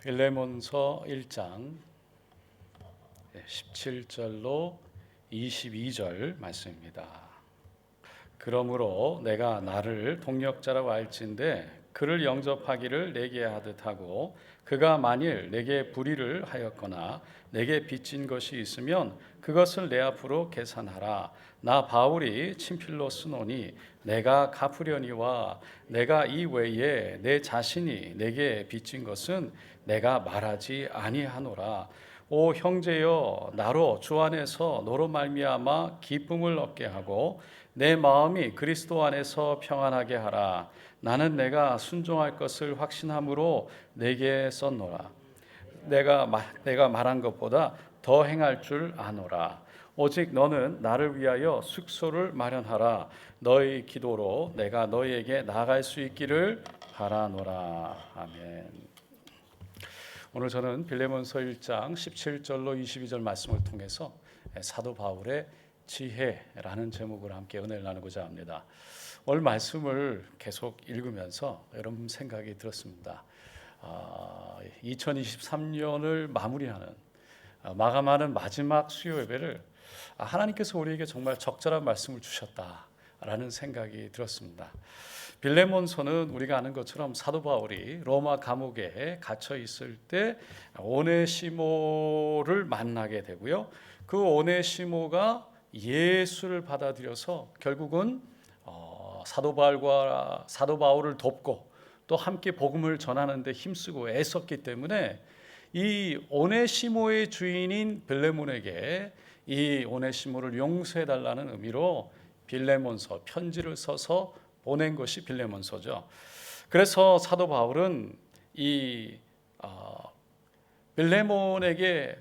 빌레몬서 1장 17절로 22절 말씀입니다. 그러므로 내가 나를 동력자라고 알진대 그를 영접하기를 내게 하듯 하고 그가 만일 내게 불의를 하였거나 내게 빚진 것이 있으면 그것을 내 앞으로 계산하라. 나 바울이 친필로 쓰노니 내가 갚으려니와 내가 이 외에 내 자신이 내게 빚진 것은 내가 말하지 아니하노라. 오 형제여, 나로 주 안에서 너로 말미암아 기쁨을 얻게 하고 내 마음이 그리스도 안에서 평안하게 하라. 나는 내가 순종할 것을 확신함으로 내게 썼노라. 내가 말한 것보다 더 행할 줄 아노라. 오직 너는 나를 위하여 숙소를 마련하라. 너희 기도로 내가 너희에게 나아갈 수 있기를 바라노라. 아멘. 오늘 저는 빌레몬서 1장 17절로 22절 말씀을 통해서 사도 바울의 지혜라는 제목으로 함께 은혜를 나누고자 합니다. 오늘 말씀을 계속 읽으면서 여러분 생각이 들었습니다. 2023년을 마무리하는 마감하는 마지막 수요 예배를 하나님께서 우리에게 정말 적절한 말씀을 주셨다라는 생각이 들었습니다. 빌레몬서는 우리가 아는 것처럼 사도 바울이 로마 감옥에 갇혀 있을 때 오네시모를 만나게 되고요. 그 오네시모가 예수를 받아들여서 결국은 사도 바울을 돕고 또 함께 복음을 전하는 데 힘쓰고 애썼기 때문에 이 오네시모의 주인인 빌레몬에게 이 오네시모를 용서해 달라는 의미로 빌레몬서 편지를 써서 보낸 것이 빌레몬서죠. 그래서 사도 바울은 이 빌레몬에게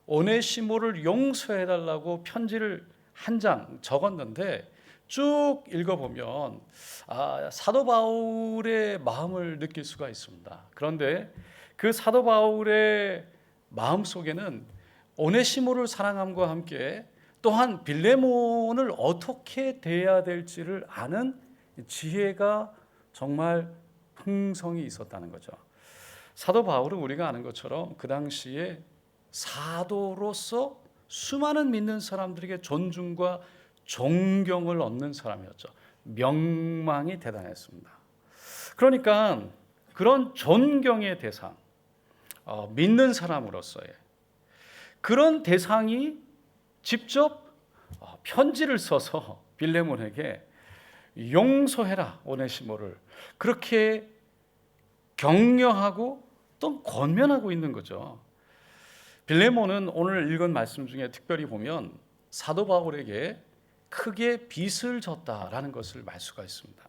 오네시모를 용서해 달라고 편지를 한 장 적었는데 쭉 읽어보면 사도 바울의 마음을 느낄 수가 있습니다. 그런데 그 사도 바울의 마음 속에는 오네시모를 사랑함과 함께 또한 빌레몬을 어떻게 대해야 될지를 아는 지혜가 정말 풍성히 있었다는 거죠. 사도 바울은 우리가 아는 것처럼 그 당시에 사도로서 수많은 믿는 사람들에게 존중과 존경을 얻는 사람이었죠. 명망이 대단했습니다. 그러니까 그런 존경의 대상, 믿는 사람으로서의 그런 대상이 직접 편지를 써서 빌레몬에게 용서해라 오네시모를 그렇게 격려하고 또 권면하고 있는 거죠. 빌레몬은 오늘 읽은 말씀 중에 특별히 보면 사도 바울에게 크게 빚을 졌다라는 것을 알 수가 있습니다.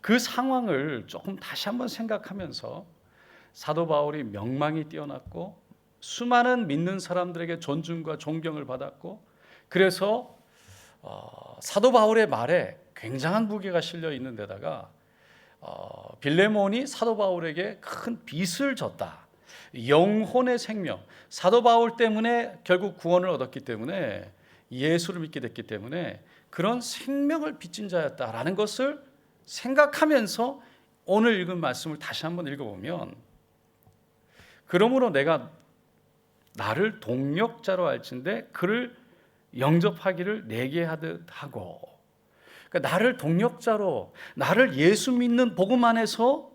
그 상황을 조금 다시 한번 생각하면서 사도 바울이 명망이 뛰어났고 수많은 믿는 사람들에게 존중과 존경을 받았고 그래서 사도 바울의 말에 굉장한 무게가 실려 있는 데다가 빌레몬이 사도 바울에게 큰 빚을 졌다. 영혼의 생명, 사도 바울 때문에 결국 구원을 얻었기 때문에 예수를 믿게 됐기 때문에 그런 생명을 빚진 자였다라는 것을 생각하면서 오늘 읽은 말씀을 다시 한번 읽어보면 그러므로 내가 나를 동력자로 알진대 그를 영접하기를 내게 하듯 하고 그러니까 나를 동력자로 나를 예수 믿는 복음 안에서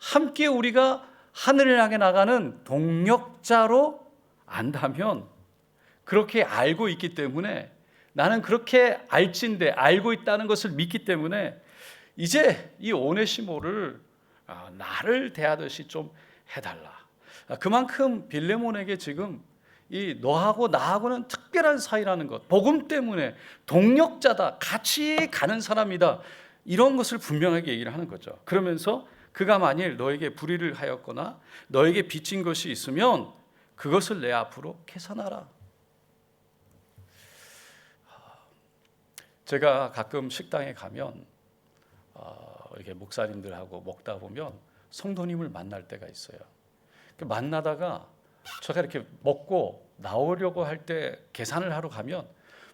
함께 우리가 하늘을 향해 나가는 동력자로 안다면 그렇게 알고 있기 때문에 나는 그렇게 알진대 알고 있다는 것을 믿기 때문에 이제 이 오네시모를 나를 대하듯이 좀 해달라. 그만큼 빌레몬에게 지금 이 너하고 나하고는 특별한 사이라는 것, 복음 때문에 동력자다, 같이 가는 사람이다 이런 것을 분명하게 얘기를 하는 거죠. 그러면서 그가 만일 너에게 불의를 하였거나 너에게 빚진 것이 있으면 그것을 내 앞으로 계산하라. 제가 가끔 식당에 가면 이렇게 목사님들하고 먹다 보면 성도님을 만날 때가 있어요. 만나다가 제가 이렇게 먹고 나오려고 할 때 계산을 하러 가면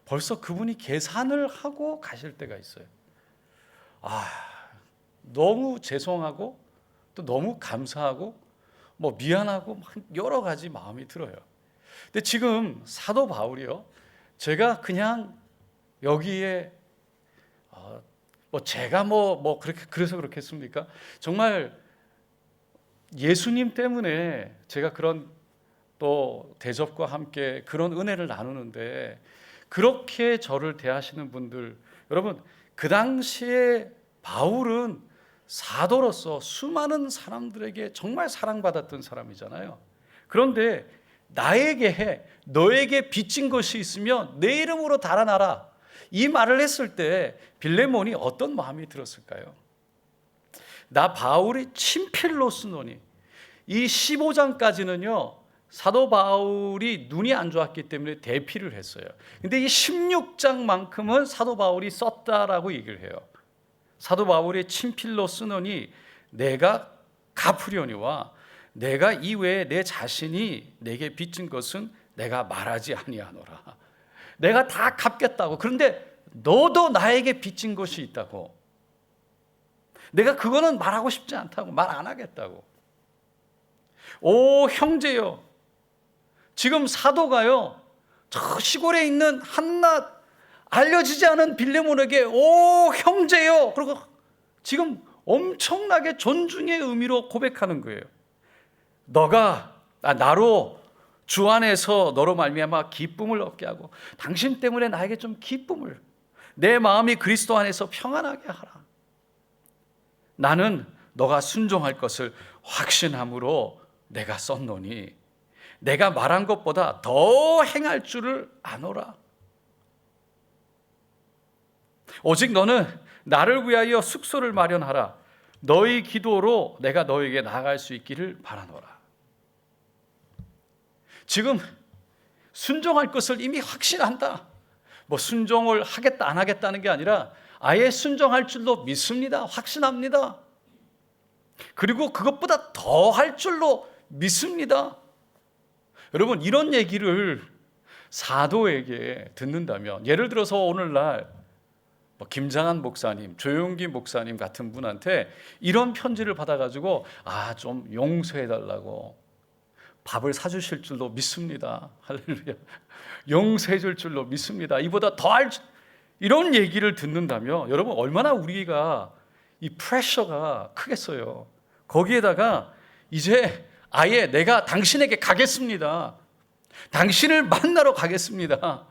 벌써 그분이 계산을 하고 가실 때가 있어요. 너무 죄송하고 또 너무 감사하고 뭐 미안하고 막 여러 가지 마음이 들어요. 근데 지금 사도 바울이요, 제가 그냥 여기에 뭐 제가 뭐 그렇게 그래서 그렇겠습니까? 정말 예수님 때문에 제가 그런 또 대접과 함께 그런 은혜를 나누는데, 그렇게 저를 대하시는 분들, 여러분 그 당시에 바울은 사도로서 수많은 사람들에게 정말 사랑받았던 사람이잖아요. 그런데 나에게 너에게 빚진 것이 있으면 내 이름으로 달아나라, 이 말을 했을 때 빌레몬이 어떤 마음이 들었을까요? 나 바울이 친필로 쓰노니, 이 15장까지는요 사도 바울이 눈이 안 좋았기 때문에 대피를 했어요. 근데 이 16장만큼은 사도 바울이 썼다라고 얘기를 해요. 사도 바울이 친필로 쓰노니 내가 갚으려니와 내가 이외에 내 자신이 내게 빚진 것은 내가 말하지 아니하노라. 내가 다 갚겠다고. 그런데 너도 나에게 빚진 것이 있다고. 내가 그거는 말하고 싶지 않다고, 말 안 하겠다고. 오 형제요, 지금 사도가요 저 시골에 있는 한낱 알려지지 않은 빌레몬에게 오 형제요, 그리고 지금 엄청나게 존중의 의미로 고백하는 거예요. 너가 나로 주 안에서 너로 말미암아 기쁨을 얻게 하고 당신 때문에 나에게 좀 기쁨을, 내 마음이 그리스도 안에서 평안하게 하라. 나는 너가 순종할 것을 확신함으로 내가 썼노니 내가 말한 것보다 더 행할 줄을 아노라. 오직 너는 나를 위하여 숙소를 마련하라. 너희 기도로 내가 너에게 나아갈 수 있기를 바라노라. 지금 순종할 것을 이미 확신한다. 뭐 순종을 하겠다 안 하겠다는 게 아니라 아예 순종할 줄로 믿습니다. 확신합니다. 그리고 그것보다 더 할 줄로 믿습니다. 여러분 이런 얘기를 사도에게 듣는다면, 예를 들어서 오늘날 뭐 김장한 목사님, 조용기 목사님 같은 분한테 이런 편지를 받아가지고 좀 용서해달라고, 밥을 사주실 줄로 믿습니다. 할렐루야. 용서해 줄 줄로 믿습니다. 이보다 더 할, 이런 얘기를 듣는다면 여러분 얼마나 우리가 이 프레셔가 크겠어요. 거기에다가 이제 아예 내가 당신에게 가겠습니다. 당신을 만나러 가겠습니다.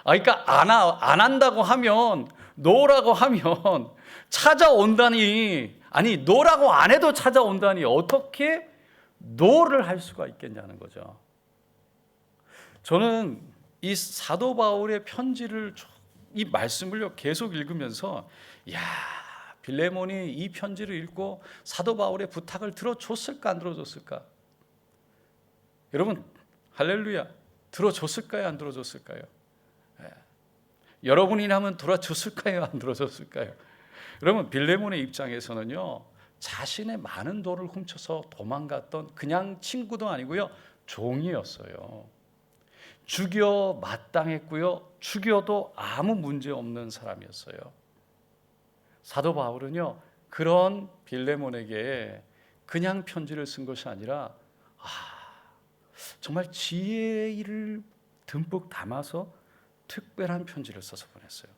그러니까 안 한다고 하면, 노라고 하면 찾아온다니, 아니 노라고 안 해도 찾아온다니 어떻게 노를 할 수가 있겠냐는 거죠. 저는 이 사도 바울의 편지를, 이 말씀을 계속 읽으면서 빌레몬이 이 편지를 읽고 사도 바울의 부탁을 들어줬을까 안 들어줬을까? 여러분 할렐루야, 들어줬을까요 안 들어줬을까요? 여러분이라면 들어줬을까요 안 들어줬을까요? 여러분 빌레몬의 입장에서는요 자신의 많은 돈을 훔쳐서 도망갔던 그냥 친구도 아니고요 종이었어요. 죽여 마땅했고요 죽여도 아무 문제 없는 사람이었어요. 사도 바울은요 그런 빌레몬에게 그냥 편지를 쓴 것이 아니라 정말 지혜를 듬뿍 담아서 특별한 편지를 써서 보냈어요.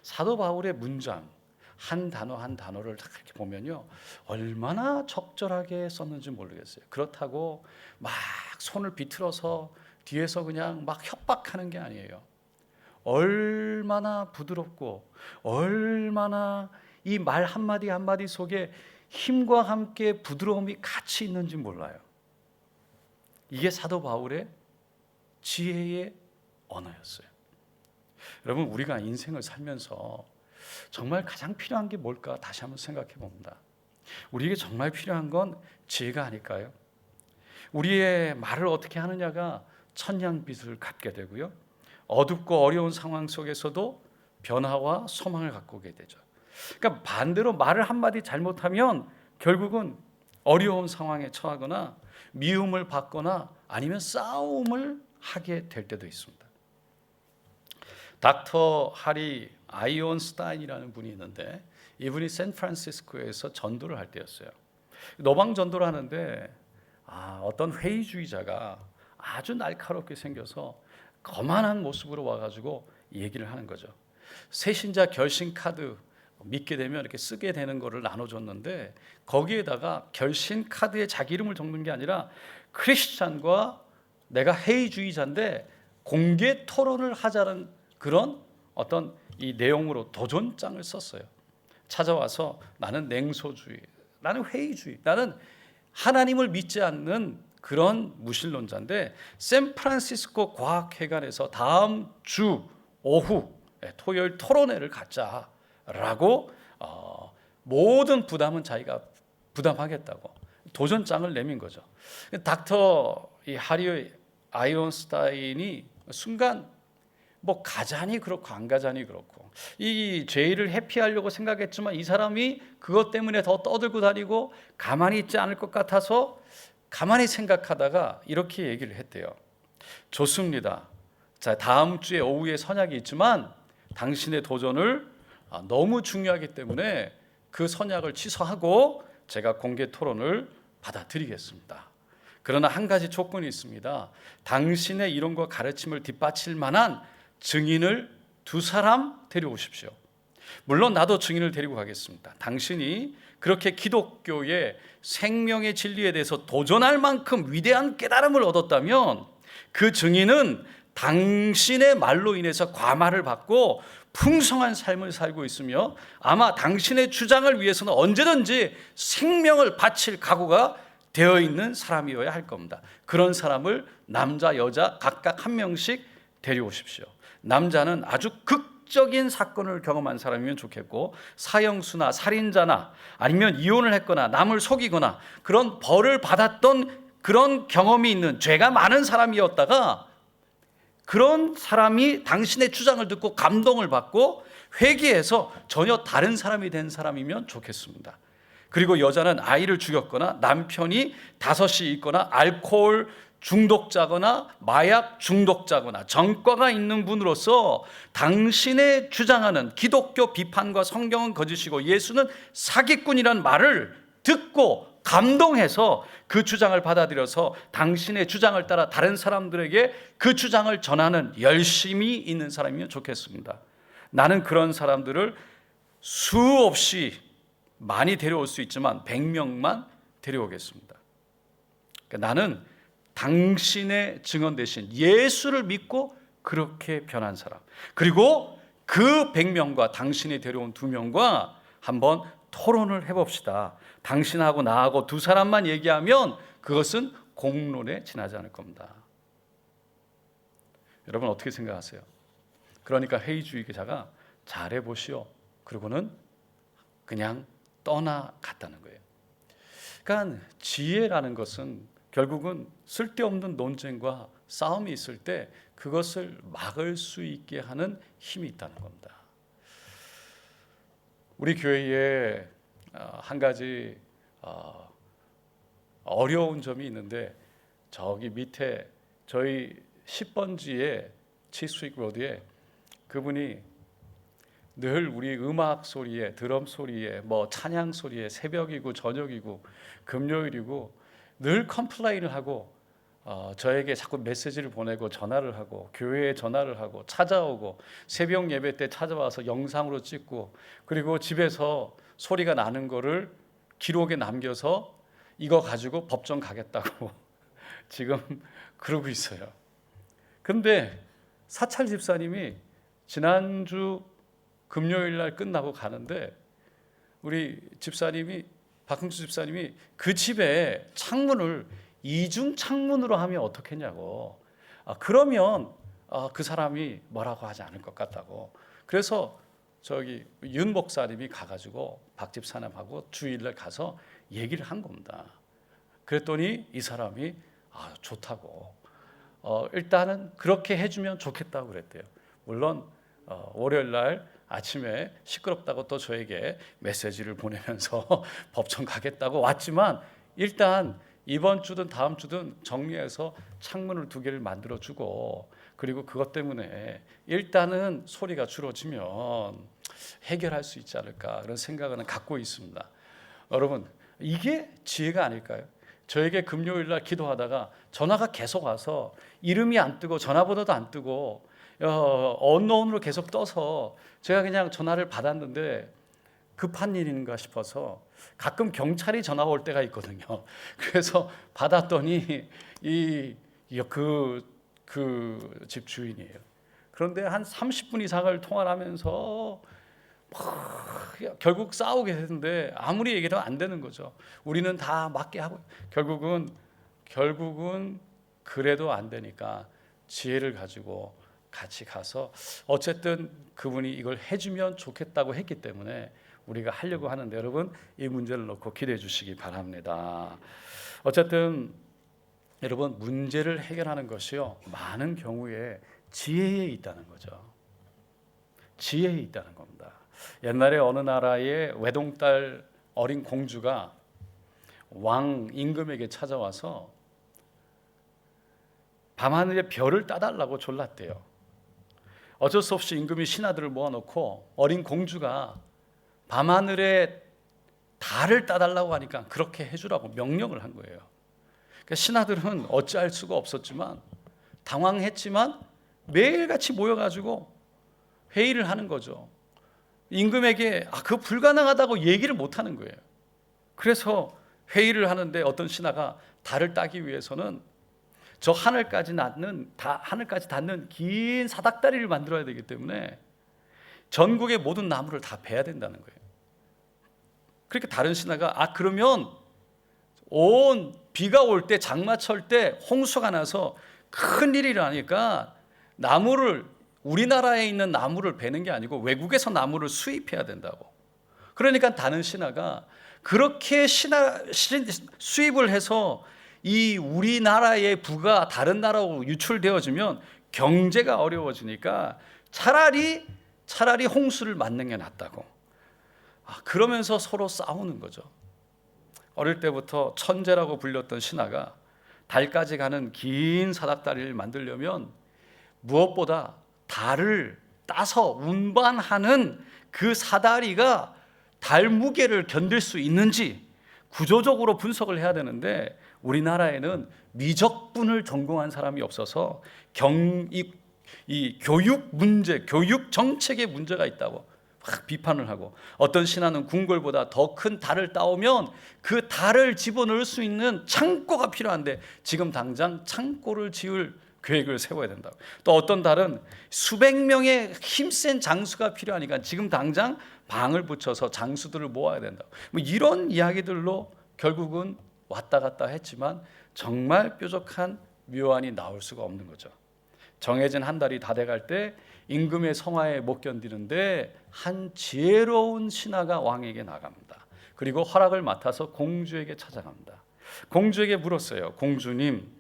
사도 바울의 문장 한 단어 한 단어를 딱 이렇게 보면요 얼마나 적절하게 썼는지 모르겠어요. 그렇다고 막 손을 비틀어서 뒤에서 그냥 막 협박하는 게 아니에요. 얼마나 부드럽고 얼마나 이 말 한마디 한마디 속에 힘과 함께 부드러움이 같이 있는지 몰라요. 이게 사도 바울의 지혜의 언어였어요. 여러분 우리가 인생을 살면서 정말 가장 필요한 게 뭘까 다시 한번 생각해 봅니다. 우리에게 정말 필요한 건 지혜가 아닐까요? 우리의 말을 어떻게 하느냐가 천냥빚을 갚게 되고요 어둡고 어려운 상황 속에서도 변화와 소망을 갖고 오게 되죠. 그러니까 반대로 말을 한마디 잘못하면 결국은 어려운 상황에 처하거나 미움을 받거나 아니면 싸움을 하게 될 때도 있습니다. 닥터 하리 아이온스타인이라는 분이 있는데 이분이 샌프란시스코에서 전도를 할 때였어요. 노방 전도를 하는데 어떤 회의주의자가 아주 날카롭게 생겨서 거만한 모습으로 와가지고 얘기를 하는 거죠. 새신자 결신 카드 믿게 되면 이렇게 쓰게 되는 거를 나눠줬는데 거기에다가 결신 카드에 자기 이름을 적는 게 아니라 크리스찬과 내가 회의주의자인데 공개 토론을 하자는 그런 어떤 이 내용으로 도전장을 썼어요. 찾아와서 나는 냉소주의, 나는 회의주의, 나는 하나님을 믿지 않는 그런 무신론자인데 샌프란시스코 과학회관에서 다음 주 오후 토요일 토론회를 갖자라고 모든 부담은 자기가 부담하겠다고 도전장을 내민 거죠. 닥터 하리 아이언스타인이 순간 뭐 가자니 그렇고 안 가자니 그렇고 이 죄를 회피하려고 생각했지만 이 사람이 그것 때문에 더 떠들고 다니고 가만히 있지 않을 것 같아서 가만히 생각하다가 이렇게 얘기를 했대요. 좋습니다. 자, 다음 주에 오후에 선약이 있지만 당신의 도전을 너무 중요하기 때문에 그 선약을 취소하고 제가 공개 토론을 받아들이겠습니다. 그러나 한 가지 조건이 있습니다. 당신의 이론과 가르침을 뒷받칠 만한 증인을 2사람 데려오십시오. 물론 나도 증인을 데리고 가겠습니다. 당신이 그렇게 기독교의 생명의 진리에 대해서 도전할 만큼 위대한 깨달음을 얻었다면 그 증인은 당신의 말로 인해서 과마를 받고 풍성한 삶을 살고 있으며 아마 당신의 주장을 위해서는 언제든지 생명을 바칠 각오가 되어 있는 사람이어야 할 겁니다. 그런 사람을 남자 여자 각각 한 명씩 데려오십시오. 남자는 아주 극적인 사건을 경험한 사람이면 좋겠고 사형수나 살인자나 아니면 이혼을 했거나 남을 속이거나 그런 벌을 받았던 그런 경험이 있는 죄가 많은 사람이었다가 그런 사람이 당신의 주장을 듣고 감동을 받고 회개해서 전혀 다른 사람이 된 사람이면 좋겠습니다. 그리고 여자는 아이를 죽였거나 남편이 5이 있거나 알코올 중독자거나 마약 중독자거나 전과가 있는 분으로서 당신의 주장하는 기독교 비판과 성경은 거짓이고 예수는 사기꾼이라는 말을 듣고 감동해서 그 주장을 받아들여서 당신의 주장을 따라 다른 사람들에게 그 주장을 전하는 열심이 있는 사람이면 좋겠습니다. 나는 그런 사람들을 수없이 많이 데려올 수 있지만 100명만 데려오겠습니다. 그러니까 나는 당신의 증언 대신 예수를 믿고 그렇게 변한 사람, 그리고 그 100명과 당신이 데려온 2명과 한번 토론을 해봅시다. 당신하고 나하고 2사람만 얘기하면 그것은 공론에 지나지 않을 겁니다. 여러분 어떻게 생각하세요? 그러니까 회의주의자가 잘해보시오. 그리고는 그냥 떠나갔다는 거예요. 그러니까 지혜라는 것은 결국은 쓸데없는 논쟁과 싸움이 있을 때 그것을 막을 수 있게 하는 힘이 있다는 겁니다. 우리 교회에 한 가지 어려운 점이 있는데 저기 밑에 저희 10번지에 치스윅 로드에 그분이 늘 우리 음악 소리에 드럼 소리에 뭐 찬양 소리에 새벽이고 저녁이고 금요일이고 늘 컴플레인을 하고 저에게 자꾸 메시지를 보내고 전화를 하고 교회에 전화를 하고 찾아오고 새벽 예배 때 찾아와서 영상으로 찍고 그리고 집에서 소리가 나는 거를 기록에 남겨서 이거 가지고 법정 가겠다고 지금 그러고 있어요. 근데 사찰 집사님이 지난주 금요일 날 끝나고 가는데 우리 집사님이 박흥수 집사님이 그 집에 창문을 이중 창문으로 하면 어떻겠냐고. 그러면 그 사람이 뭐라고 하지 않을 것 같다고. 그래서 저기 윤 목사님이 가가지고 박 집사님하고 주일날 가서 얘기를 한 겁니다. 그랬더니 이 사람이 좋다고. 일단은 그렇게 해주면 좋겠다고 그랬대요. 물론 월요일 날 아침에 시끄럽다고 또 저에게 메시지를 보내면서 법정 가겠다고 왔지만 일단 이번 주든 다음 주든 정리해서 창문을 2개를 만들어주고 그리고 그것 때문에 일단은 소리가 줄어지면 해결할 수 있지 않을까 그런 생각은 갖고 있습니다. 여러분 이게 지혜가 아닐까요? 저에게 금요일 날 기도하다가 전화가 계속 와서 이름이 안 뜨고 전화번호도 안 뜨고 언노운으로 계속 떠서 제가 그냥 전화를 받았는데 급한 일인가 싶어서 가끔 경찰이 전화 올 때가 있거든요. 그래서 받았더니 그 집 주인이에요. 그런데 한 30분 이상을 통화를 하면서 결국 싸우게 되는데 아무리 얘기해도 안 되는 거죠. 우리는 다 맞게 하고 결국은 그래도 안 되니까 지혜를 가지고 같이 가서 어쨌든 그분이 이걸 해주면 좋겠다고 했기 때문에 우리가 하려고 하는데, 여러분 이 문제를 놓고 기도해 주시기 바랍니다. 어쨌든 여러분, 문제를 해결하는 것이요 많은 경우에 지혜에 있다는 거죠. 지혜에 있다는 겁니다. 옛날에 어느 나라의 외동딸 어린 공주가 왕 임금에게 찾아와서 밤하늘의 별을 따달라고 졸랐대요. 어쩔 수 없이 임금이 신하들을 모아놓고 어린 공주가 밤하늘의 달을 따달라고 하니까 그렇게 해주라고 명령을 한 거예요. 그러니까 신하들은 어찌할 수가 없었지만 당황했지만 매일같이 모여가지고 회의를 하는 거죠. 임금에게 그거 불가능하다고 얘기를 못하는 거예요. 그래서 회의를 하는데 어떤 신하가 달을 따기 위해서는 저 하늘까지 닿는 긴 사닥다리를 만들어야 되기 때문에 전국의 모든 나무를 다 베야 된다는 거예요. 그러니까 다른 신하가 그러면 온 비가 올 때, 장마철 때 홍수가 나서 큰 일이 일어나니까 나무를, 우리나라에 있는 나무를 베는 게 아니고 외국에서 나무를 수입해야 된다고. 그러니까 다른 신하가 그렇게 수입을 해서 이 우리나라의 부가 다른 나라로 유출되어지면 경제가 어려워지니까 차라리 홍수를 맞는 게 낫다고. 그러면서 서로 싸우는 거죠. 어릴 때부터 천재라고 불렸던 신하가 달까지 가는 긴 사닥다리를 만들려면 무엇보다 달을 따서 운반하는 그 사다리가 달 무게를 견딜 수 있는지 구조적으로 분석을 해야 되는데, 우리나라에는 미적분을 전공한 사람이 없어서 이 교육 문제, 교육 정책에 문제가 있다고 막 비판을 하고, 어떤 신하는 궁궐보다 더 큰 달을 따오면 그 달을 집어넣을 수 있는 창고가 필요한데 지금 당장 창고를 지을 계획을 세워야 된다고. 또 어떤 달은 수백 명의 힘센 장수가 필요하니까 지금 당장 방을 붙여서 장수들을 모아야 된다고. 이런 이야기들로 결국은 왔다 갔다 했지만 정말 뾰족한 묘안이 나올 수가 없는 거죠. 정해진 한 달이 다 돼갈 때 임금의 성화에 못 견디는데 한 지혜로운 신하가 왕에게 나갑니다. 그리고 허락을 맡아서 공주에게 찾아갑니다. 공주에게 물었어요. 공주님,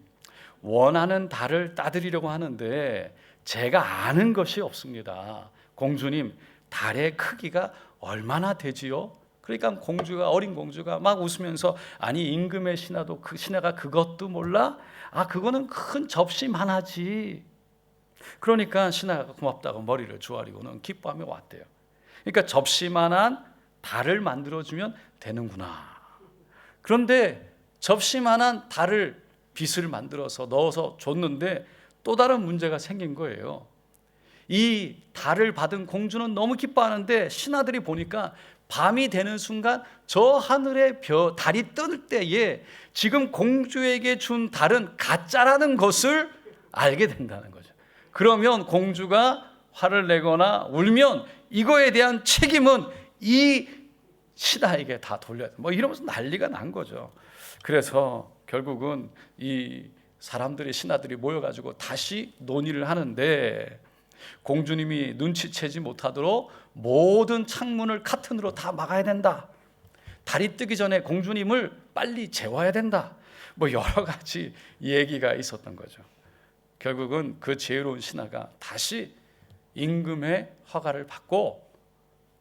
원하는 달을 따드리려고 하는데 제가 아는 것이 없습니다. 공주님, 달의 크기가 얼마나 되지요? 그러니까 어린 공주가 막 웃으면서 임금의 신하가 그것도 몰라? 그거는 큰 접시만 하지. 그러니까 신하가 고맙다고 머리를 조아리고는 기뻐하며 왔대요. 그러니까 접시만한 달을 만들어주면 되는구나. 그런데 접시만한 빗을 만들어서 넣어서 줬는데 또 다른 문제가 생긴 거예요. 이 달을 받은 공주는 너무 기뻐하는데 신하들이 보니까 밤이 되는 순간 저 하늘에 달이 뜰 때에 지금 공주에게 준 달은 가짜라는 것을 알게 된다는 거죠. 그러면 공주가 화를 내거나 울면 이거에 대한 책임은 이 신하에게 다 돌려야 돼. 이러면서 난리가 난 거죠. 그래서 결국은 이 신하들이 모여가지고 다시 논의를 하는데, 공주님이 눈치채지 못하도록 모든 창문을 카튼으로 다 막아야 된다. 달이 뜨기 전에 공주님을 빨리 재워야 된다. 여러 가지 얘기가 있었던 거죠. 결국은 그 지혜로운 신하가 다시 임금의 허가를 받고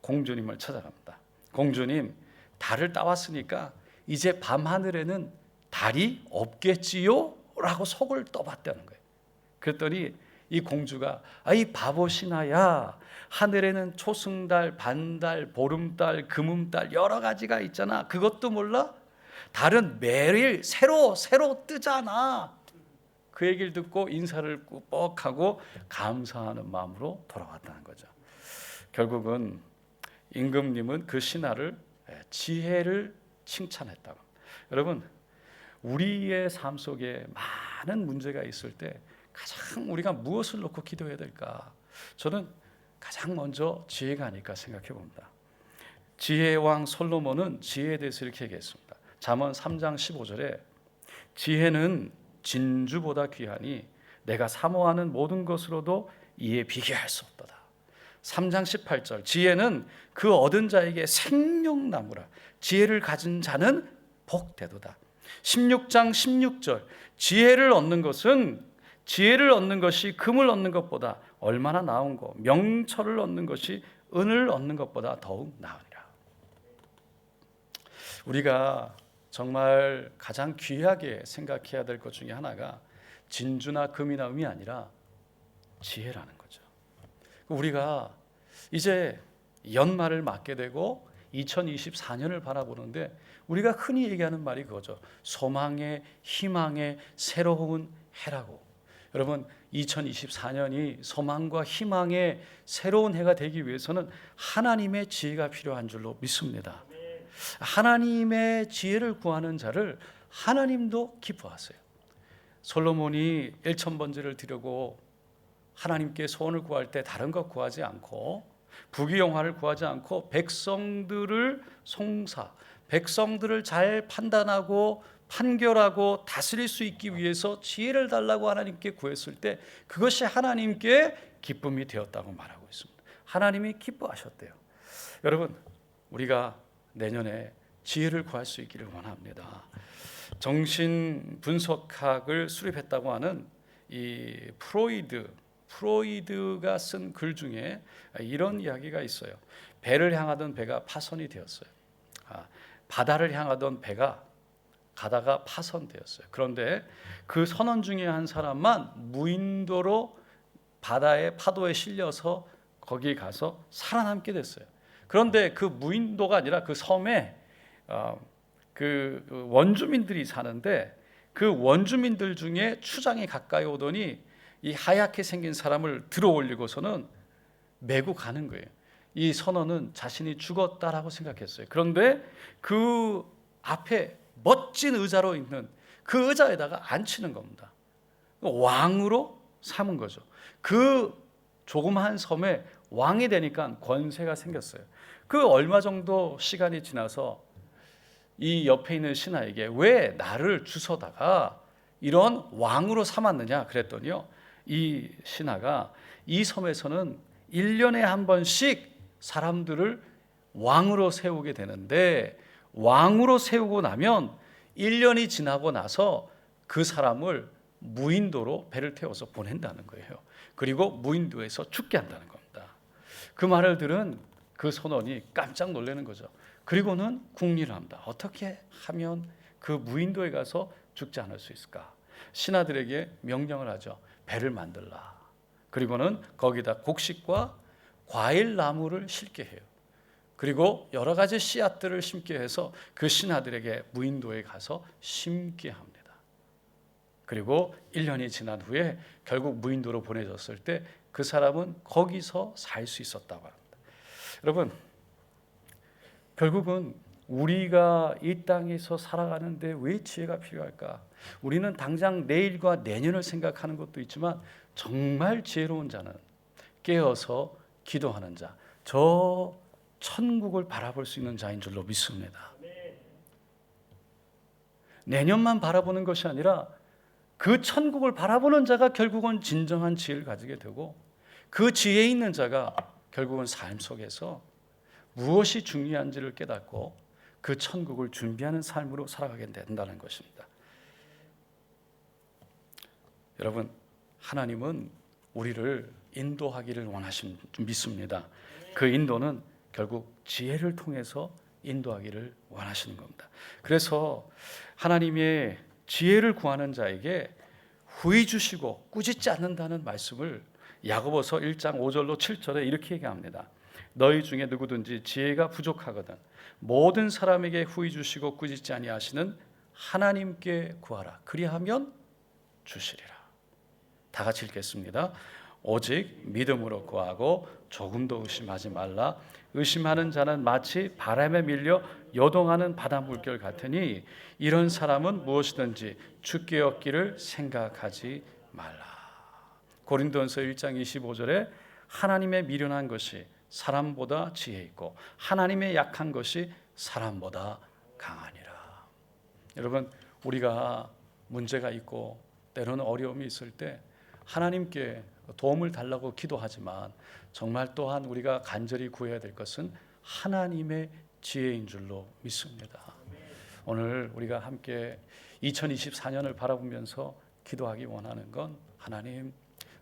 공주님을 찾아갑니다. 공주님, 달을 따왔으니까 이제 밤하늘에는 달이 없겠지요? 라고 속을 떠봤다는 거예요. 그랬더니 이 공주가 이 바보 신하야, 하늘에는 초승달, 반달, 보름달, 금음달 여러 가지가 있잖아. 그것도 몰라? 달은 매일 새로 뜨잖아. 그 얘기를 듣고 인사를 꾸벅하고 감사하는 마음으로 돌아왔다는 거죠. 결국은 임금님은 그 신하를 지혜를 칭찬했다고. 여러분, 우리의 삶 속에 많은 문제가 있을 때 가장 우리가 무엇을 놓고 기도해야 될까? 저는 가장 먼저 지혜가 아닐까 생각해 봅니다. 지혜의 왕 솔로몬은 지혜에 대해서 이렇게 얘기했습니다. 잠언 3장 15절에 지혜는 진주보다 귀하니 내가 사모하는 모든 것으로도 이에 비교할 수 없도다. 3장 18절 지혜는 그 얻은 자에게 생명나무라. 지혜를 가진 자는 복되도다. 16장 16절 지혜를 얻는 것이 금을 얻는 것보다 얼마나 나은고 명철을 얻는 것이 은을 얻는 것보다 더욱 나으니라. 우리가 정말 가장 귀하게 생각해야 될 것 중에 하나가 진주나 금이나 음이 아니라 지혜라는 거죠. 우리가 이제 연말을 맞게 되고 2024년을 바라보는데 우리가 흔히 얘기하는 말이 그거죠. 소망의, 희망의 새로운 해라고. 여러분, 2024년이 소망과 희망의 새로운 해가 되기 위해서는 하나님의 지혜가 필요한 줄로 믿습니다. 하나님의 지혜를 구하는 자를 하나님도 기뻐하세요. 솔로몬이 1,000번제를 드리고 하나님께 소원을 구할 때 다른 것 구하지 않고 부귀영화를 구하지 않고 백성들을 백성들을 잘 판단하고 판결하고 다스릴 수 있기 위해서 지혜를 달라고 하나님께 구했을 때 그것이 하나님께 기쁨이 되었다고 말하고 있습니다. 하나님이 기뻐하셨대요. 여러분, 우리가 내년에 지혜를 구할 수 있기를 원합니다. 정신분석학을 수립했다고 하는 이 프로이드가 쓴 글 중에 이런 이야기가 있어요. 배를 향하던 배가 파손이 되었어요. 바다를 향하던 배가 가다가 파손되었어요. 그런데 그 선원 중에 한 사람만 무인도로 바다의 파도에 실려서 거기 가서 살아남게 됐어요. 그런데 그 무인도가 아니라 그 섬에 그 원주민들이 사는데 그 원주민들 중에 추장이 가까이 오더니 이 하얗게 생긴 사람을 들어 올리고서는 메고 가는 거예요. 이 선원은 자신이 죽었다라고 생각했어요. 그런데 그 앞에 멋진 의자로 있는 그 의자에다가 앉히는 겁니다. 왕으로 삼은 거죠. 그 조그마한 섬에 왕이 되니까 권세가 생겼어요. 그 얼마 정도 시간이 지나서 이 옆에 있는 신하에게 왜 나를 주워다가 이런 왕으로 삼았느냐 그랬더니요, 이 신하가 이 섬에서는 1년에 한 번씩 사람들을 왕으로 세우게 되는데 왕으로 세우고 나면 1년이 지나고 나서 그 사람을 무인도로 배를 태워서 보낸다는 거예요. 그리고 무인도에서 죽게 한다는 겁니다. 그 말을 들은 그 선원이 깜짝 놀라는 거죠. 그리고는 궁리를 합니다. 어떻게 하면 그 무인도에 가서 죽지 않을 수 있을까? 신하들에게 명령을 하죠. 배를 만들라. 그리고는 거기다 곡식과 과일 나무를 심게 해요. 그리고 여러 가지 씨앗들을 심게 해서 그 신하들에게 무인도에 가서 심게 합니다. 그리고 1년이 지난 후에 결국 무인도로 보내졌을 때 그 사람은 거기서 살 수 있었다고 합니다. 여러분, 결국은 우리가 이 땅에서 살아가는데 왜 지혜가 필요할까? 우리는 당장 내일과 내년을 생각하는 것도 있지만 정말 지혜로운 자는 깨어서 기도하는 자, 저 천국을 바라볼 수 있는 자인 줄로 믿습니다. 내년만 바라보는 것이 아니라 그 천국을 바라보는 자가 결국은 진정한 지혜를 가지게 되고 그 지혜 있는 자가 결국은 삶 속에서 무엇이 중요한지를 깨닫고 그 천국을 준비하는 삶으로 살아가게 된다는 것입니다. 여러분, 하나님은 우리를 인도하기를 원하신 줄 믿습니다. 그 인도는 결국 지혜를 통해서 인도하기를 원하시는 겁니다. 그래서 하나님의 지혜를 구하는 자에게 후히 주시고 꾸짖지 않는다는 말씀을 야고보서 1장 5절로 7절에 이렇게 얘기합니다. 너희 중에 누구든지 지혜가 부족하거든 모든 사람에게 후히 주시고 꾸짖지 아니하시는 하나님께 구하라. 그리하면 주시리라. 다 같이 읽겠습니다. 오직 믿음으로 구하고 조금도 의심하지 말라. 의심하는 자는 마치 바람에 밀려 요동하는 바다 물결 같으니 이런 사람은 무엇이든지 주께 얻기를 생각하지 말라. 고린도전서 1장 25절에 하나님의 미련한 것이 사람보다 지혜 있고 하나님의 약한 것이 사람보다 강하니라. 여러분, 우리가 문제가 있고 때로는 어려움이 있을 때 하나님께 도움을 달라고 기도하지만 정말 또한 우리가 간절히 구해야 될 것은 하나님의 지혜인 줄로 믿습니다. 오늘 우리가 함께 2024년을 바라보면서 기도하기 원하는 건 하나님,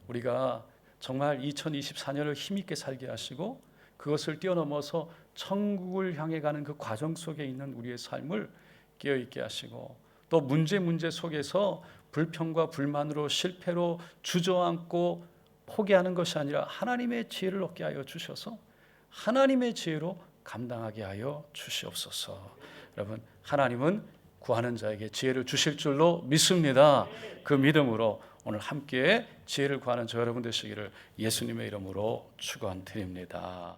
우리가 정말 2024년을 힘있게 살게 하시고 그것을 뛰어넘어서 천국을 향해 가는 그 과정 속에 있는 우리의 삶을 깨어있게 하시고 또 문제 속에서 불평과 불만으로 실패로 주저앉고 포기하는 것이 아니라 하나님의 지혜를 얻게 하여 주셔서 하나님의 지혜로 감당하게 하여 주시옵소서. 여러분, 하나님은 구하는 자에게 지혜를 주실 줄로 믿습니다. 그 믿음으로 오늘 함께 지혜를 구하는 저 여러분 되시기를 예수님의 이름으로 축원드립니다.